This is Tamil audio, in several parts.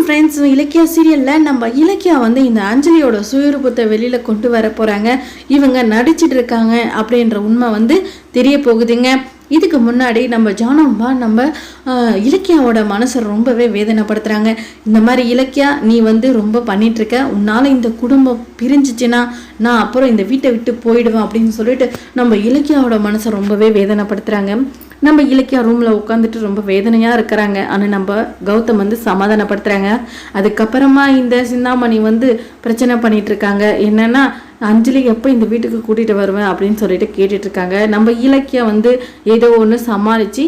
வணக்கம் ஃப்ரெண்ட்ஸ். இலக்கியா சீரியலில் நம்ம இலக்கியா வந்து இந்த அஞ்சலியோட சுயரூபத்தை வெளியில் கொண்டு வர போகிறாங்க. இவங்க நடிச்சிட்டு இருக்காங்க அப்படின்ற உண்மை வந்து தெரிய போகுதுங்க. இதுக்கு முன்னாடி நம்ம ஜானம்மா நம்ம இலக்கியாவோட மனசை ரொம்பவே வேதனைப்படுத்துகிறாங்க. இந்த மாதிரி இலக்கியா நீ வந்து ரொம்ப பண்ணிகிட்ருக்க, உன்னால் இந்த குடும்பம் பிரிஞ்சிச்சுன்னா நான் அப்புறம் இந்த வீட்டை விட்டு போயிடுவேன் அப்படின்னு சொல்லிட்டு நம்ம இலக்கியாவோட மனசை ரொம்பவே வேதனைப்படுத்துகிறாங்க. நம்ம இலக்கியா ரூமில் உட்காந்துட்டு ரொம்ப வேதனையாக இருக்கிறாங்க. ஆனால் நம்ம கௌதம் வந்து சமாதானப்படுத்துகிறாங்க. அதுக்கப்புறமா இந்த சிந்தாமணி வந்து பிரச்சனை பண்ணிகிட்ருக்காங்க. என்னென்னா அஞ்சலி எப்போ இந்த வீட்டுக்கு கூட்டிகிட்டு வருவேன் அப்படின்னு சொல்லிட்டு கேட்டுட்ருக்காங்க. நம்ம இலக்கியா வந்து ஏதோ ஒன்று சமாளித்து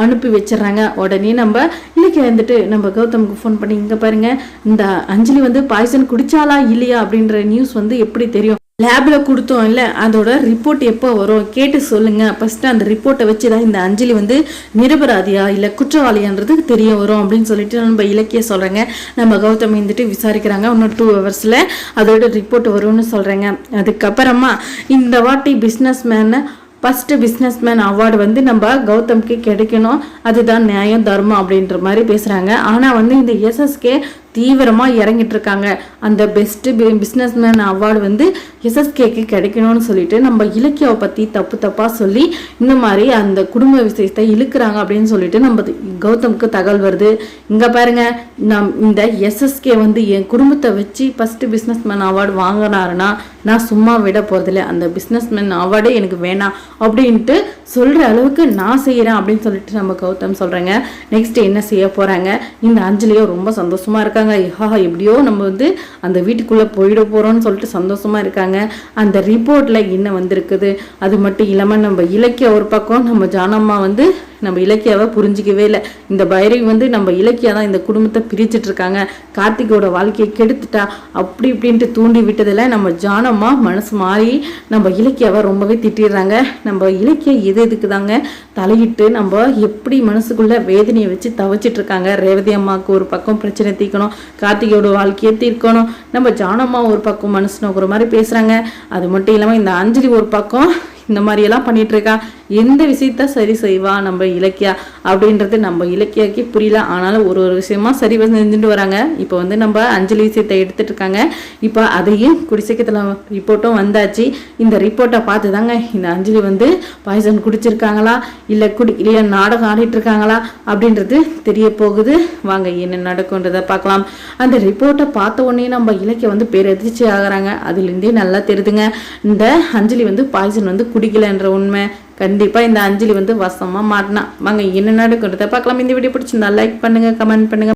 அனுப்பி வச்சிடுறாங்க. உடனே நம்ம இலக்கியா வந்துட்டு நம்ம கௌதமுக்கு ஃபோன் பண்ணி, இங்கே பாருங்கள், இந்த அஞ்சலி வந்து பாய்சன் குடிச்சாலா இல்லையா அப்படின்ற நியூஸ் வந்து எப்படி தெரியும், லேபில் கொடுத்தோம் இல்லை, அதோட ரிப்போர்ட் எப்போ வரும் கேட்டு சொல்லுங்கள். ஃபஸ்ட்டு அந்த ரிப்போர்ட்டை வச்சு தான் இந்த அஞ்சலி வந்து நிரபராதியா இல்லை குற்றவாளியான்றது தெரிய வரும் அப்படின்னு சொல்லிட்டு நம்ம இலக்கிய சொல்கிறேங்க. நம்ம கௌதம் வந்துட்டு விசாரிக்கிறாங்க. இன்னும் 2 hours அதோட ரிப்போர்ட் வரும்னு சொல்கிறேங்க. அதுக்கப்புறமா இந்த வாட்டி ஃபஸ்ட்டு பிஸ்னஸ்மேன் அவார்டு வந்து நம்ம கௌதம்க்கு கிடைக்கணும், அதுதான் நியாயம் தர்மம் அப்படின்ற மாதிரி பேசுகிறாங்க. ஆனால் வந்து இந்த எஸ்எஸ்கே தீவிரமாக இறங்கிட்டு இருக்காங்க. அந்த பெஸ்ட்டு பிஸ்னஸ்மேன் அவார்டு வந்து எஸ்எஸ்கேக்கு கிடைக்கணும்னு சொல்லிட்டு நம்ம இலக்கியாவை பற்றி தப்பாக சொல்லி இந்த மாதிரி அந்த குடும்ப விஷயத்தை இழுக்கிறாங்க அப்படின்னு சொல்லிட்டு நம்ம கௌதமுக்கு தகவல் வருது. இங்கே பாருங்க, இந்த எஸ்எஸ்கே வந்து என் குடும்பத்தை வச்சு ஃபஸ்ட்டு பிஸ்னஸ்மேன் அவார்டு வாங்கினாருன்னா நான் சும்மா விட போகிறதில்ல, அந்த பிஸ்னஸ்மேன் அவார்டே எனக்கு வேணாம் அப்படின்ட்டு சொல்கிற அளவுக்கு நான் செய்கிறேன் அப்படின்னு சொல்லிட்டு நம்ம கௌதம் சொல்கிறேங்க. நெக்ஸ்ட் என்ன செய்ய போகிறாங்க, இந்த அஞ்சலியோ ரொம்ப சந்தோஷமாக இருக்காங்க. எப்படியோ நம்ம வந்து அந்த வீட்டுக்குள்ளே போயிட போகிறோம்னு சொல்லிட்டு சந்தோஷமாக இருக்காங்க. அந்த ரிப்போர்ட்டில் என்ன வந்திருக்குது, அது மட்டும் இல்லாமல் நம்ம இலக்கிய ஒரு பக்கம் நம்ம ஜானம்மா வந்து நம்ம இலக்கியாவை புரிஞ்சிக்கவே இல்லை. இந்த பைரவி வந்து நம்ம இலக்கியா தான் இந்த குடும்பத்தை பிரிச்சுட்டு இருக்காங்க, கார்த்திகோட வாழ்க்கையை கெடுத்துட்டா அப்படி இப்படின்ட்டு தூண்டி விட்டதில் நம்ம ஜானம்மா மனசு மாறி நம்ம இலக்கியாவை ரொம்பவே திட்டிடுறாங்க. நம்ம இலக்கியா எதுக்கு தாங்க தலையிட்டு நம்ம எப்படி மனசுக்குள்ள வேதனையை வச்சு தவச்சிட்டு இருக்காங்க. ரேவதி அம்மாவுக்கு ஒரு பக்கம் பிரச்சனை தீர்க்கணும், கார்த்திகோட வாழ்க்கையை தீர்க்கணும், நம்ம ஜானம்மா ஒரு பக்கம் மனசு நோக்கிற மாதிரி பேசுகிறாங்க. அது மட்டும் இல்லாமல் இந்த அஞ்சலி ஒரு பக்கம் இந்த மாதிரியெல்லாம் பண்ணிட்டு இருக்கா. எந்த விஷயத்த சரி செய்வா நம்ம இலக்கியா அப்படின்றது நம்ம இலக்கியாக்கே புரியல. ஆனாலும் ஒரு விஷயமா சரி செஞ்சுட்டு வராங்க. இப்போ வந்து நம்ம அஞ்சலி விஷயத்தை எடுத்துட்டு இருக்காங்க. இப்போ அதையும் குடிசைக்கத்தில் ரிப்போர்ட்டும் வந்தாச்சு. இந்த ரிப்போர்ட்டை பார்த்து தாங்க இந்த அஞ்சலி வந்து பாய்சன் குடிச்சிருக்காங்களா இல்லையா நாடகம் ஆடிட்டு இருக்காங்களா அப்படின்றது தெரிய போகுது. வாங்க என்ன நடக்கும்ன்றதை பார்க்கலாம். அந்த ரிப்போர்ட்டை பார்த்த உடனே நம்ம இலக்கிய வந்து பேரதிர்ச்சி ஆகிறாங்க. அதுலேருந்தே நல்லா தெரியுதுங்க, இந்த அஞ்சலி வந்து பாய்சன் வந்து குடிக்கலன்ற உண்மை. கண்டிப்பாக இந்த அஞ்சலி வந்து வசமாக மாட்டினா. வாங்க என்ன நடக்குன்றதை பார்க்கலாம். இந்த வீடியோ பிடிச்சிருந்தா லைக் பண்ணுங்கள், கமெண்ட் பண்ணுங்கள்.